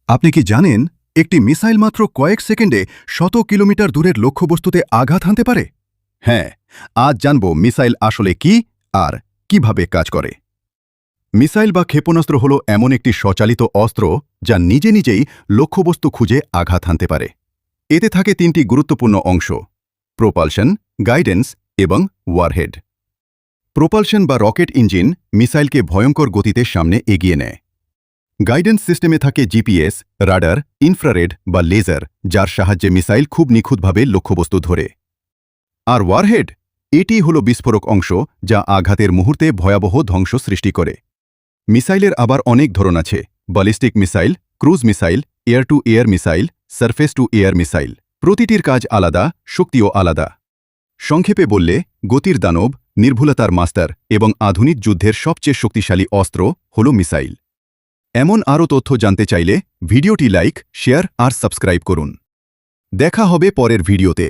আপনি কি জানেন একটি মিসাইল মাত্র কয়েক সেকেন্ডে শত কিলোমিটার দূরের লক্ষ্যবস্তুতে আঘাত হানতে পারে? হ্যাঁ, আজ জানব মিসাইল আসলে কি আর কিভাবে কাজ করে। মিসাইল বা ক্ষেপণাস্ত্র হল এমন একটি স্বচালিত অস্ত্র যা নিজে নিজেই লক্ষ্যবস্তু খুঁজে আঘাত হানতে পারে। এতে থাকে তিনটি গুরুত্বপূর্ণ অংশ: প্রোপালশন, গাইডেন্স এবং ওয়ারহেড। প্রোপালশন বা রকেট ইঞ্জিন মিসাইলকে ভয়ঙ্কর গতিতে সামনে এগিয়ে নেয়। গাইডেন্স সিস্টেমে থাকে জিপিএস, রাডার, ইনফ্রারেড বা লেজার, যার সাহায্যে মিসাইল খুব নিখুঁতভাবে লক্ষ্যবস্তু ধরে। আর ওয়ারহেড, এটি হল বিস্ফোরক অংশ যা আঘাতের মুহূর্তে ভয়াবহ ধ্বংস সৃষ্টি করে। মিসাইলের আবার অনেক ধরন আছে: ballistic missile, cruise missile, air to air missile, surface to air missile. প্রতিটির কাজ আলাদা, শক্তিও আলাদা। সংক্ষেপে বললে, গতির দানব, নির্ভুলতার মাস্টার এবং আধুনিক যুদ্ধের সবচেয়ে শক্তিশালী অস্ত্র হল মিসাইল। এমন আরও তথ্য জানতে চাইলে ভিডিওটি লাইক, শেয়ার আর সাবস্ক্রাইব করুন। দেখা হবে পরের ভিডিওতে।